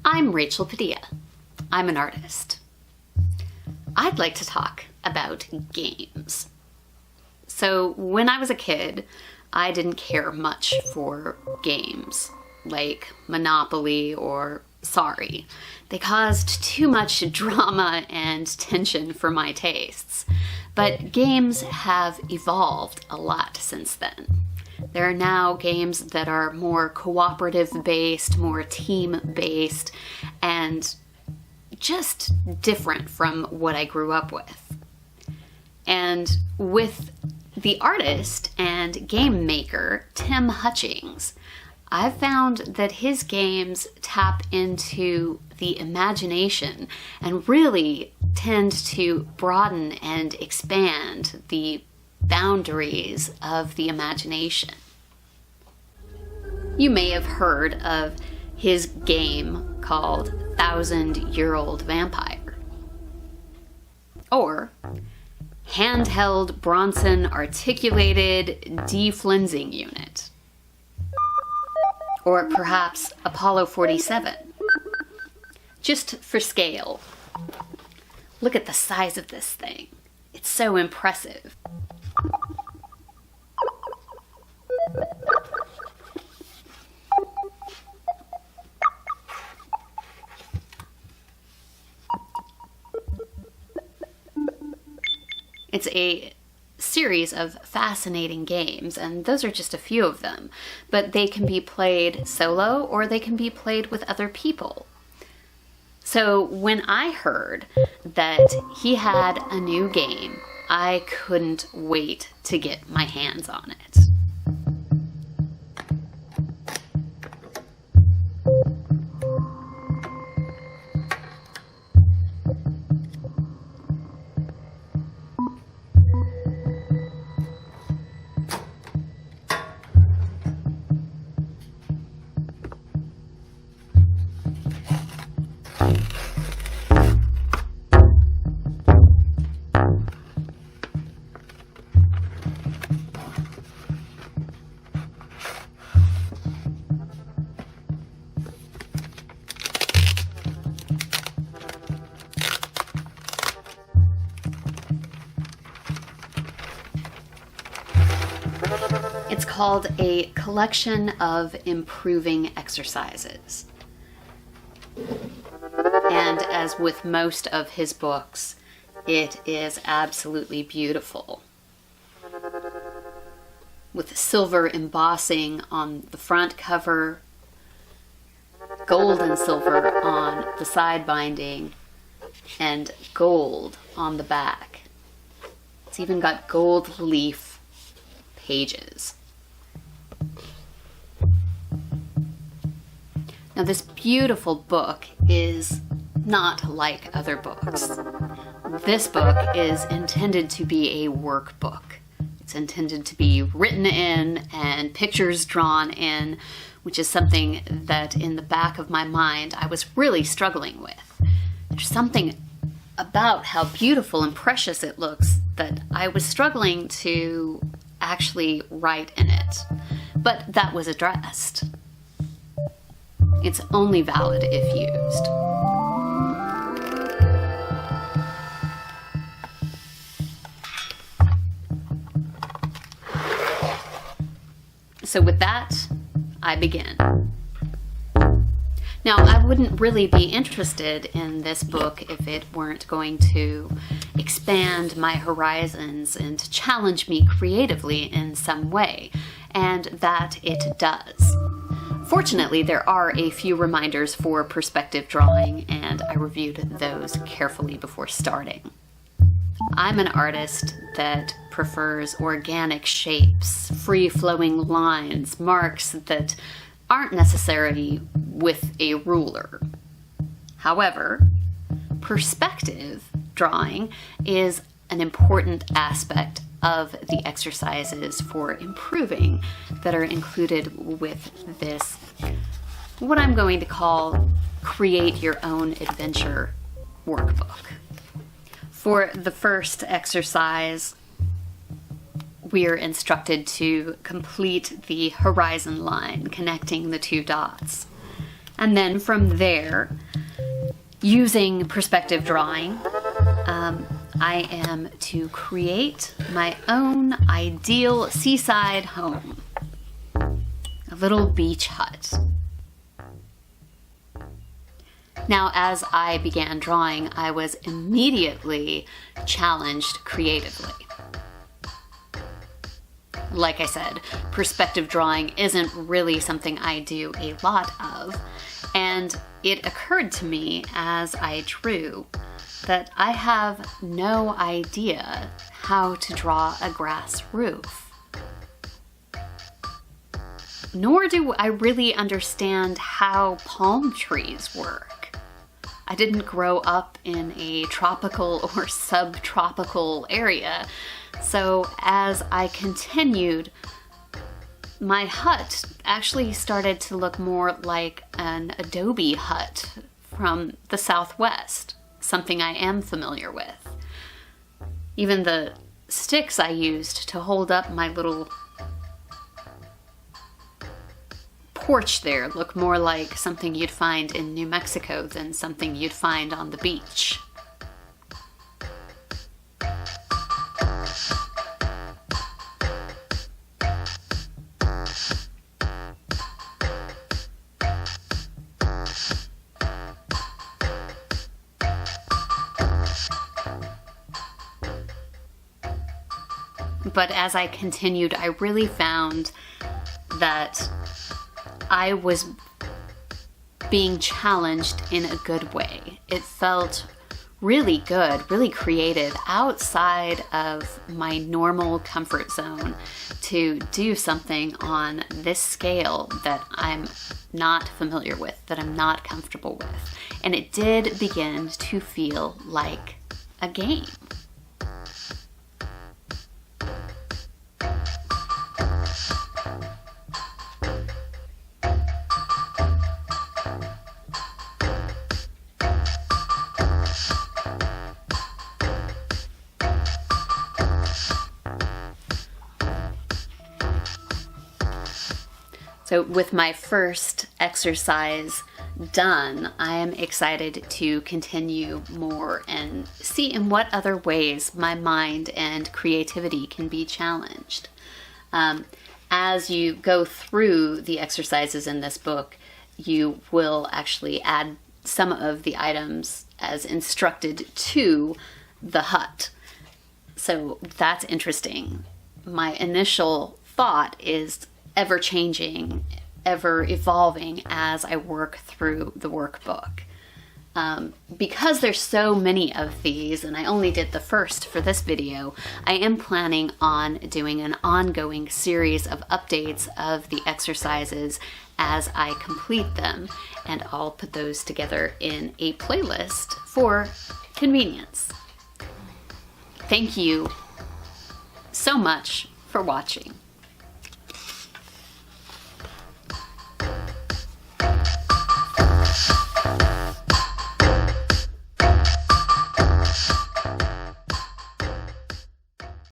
I'm Rachel Padilla. I'm an artist. I'd like to talk about games. So when I was a kid, I didn't care much for games like Monopoly or Sorry. They caused too much drama and tension for my tastes. But games have evolved a lot since then. There are now games that are more cooperative-based, more team-based, and just different from what I grew up with. And with the artist and game maker, Tim Hutchings, I've found that his games tap into the imagination and really tend to broaden and expand the boundaries of the imagination. You may have heard of his game called 1,000-Year-Old Vampire, or Handheld Bronson Articulated Deflensing Unit, or perhaps Apollo 47. Just for scale, look at the size of this thing. It's so impressive. It's a series of fascinating games, and those are just a few of them, but they can be played solo or they can be played with other people. So when I heard that he had a new game, I couldn't wait to get my hands on it. It's called a collection of improving exercises. And as with most of his books, it is absolutely beautiful. With silver embossing on the front cover, gold and silver on the side binding, and gold on the back. It's even got gold leaf pages. Now, this beautiful book is not like other books. This book is intended to be a workbook. It's intended to be written in and pictures drawn in, which is something that in the back of my mind I was really struggling with. There's something about how beautiful and precious it looks that I was struggling to actually write in it. But that was addressed. It's only valid if used. So with that, I begin. Now, I wouldn't really be interested in this book if it weren't going to expand my horizons and to challenge me creatively in some way, and that it does. Fortunately, there are a few reminders for perspective drawing, and I reviewed those carefully before starting. I'm an artist that prefers organic shapes, free-flowing lines, marks that aren't necessary with a ruler. However, perspective drawing is an important aspect of the exercises for improving that are included with this, what I'm going to call Create Your Own Adventure workbook. For the first exercise, we are instructed to complete the horizon line connecting the two dots. And then from there, using perspective drawing, I am to create my own ideal seaside home. A little beach hut. Now, as I began drawing, I was immediately challenged creatively. Like I said, perspective drawing isn't really something I do a lot of, and it occurred to me as I drew that I have no idea how to draw a grass roof. Nor do I really understand how palm trees work. I didn't grow up in a tropical or subtropical area, so as I continued, my hut actually started to look more like an adobe hut from the Southwest, something I am familiar with. Even the sticks I used to hold up my little porch there look more like something you'd find in New Mexico than something you'd find on the beach. But as I continued, I really found that I was being challenged in a good way. It felt really good, really creative, outside of my normal comfort zone to do something on this scale that I'm not familiar with, that I'm not comfortable with. And it did begin to feel like a game. So with my first exercise done, I am excited to continue more and see in what other ways my mind and creativity can be challenged. As you go through the exercises in this book, you will actually add some of the items as instructed to the hut. So that's interesting. My initial thought is ever-changing, ever-evolving as I work through the workbook. Because there's so many of these, and I only did the first for this video, I am planning on doing an ongoing series of updates of the exercises as I complete them, and I'll put those together in a playlist for convenience. Thank you so much for watching.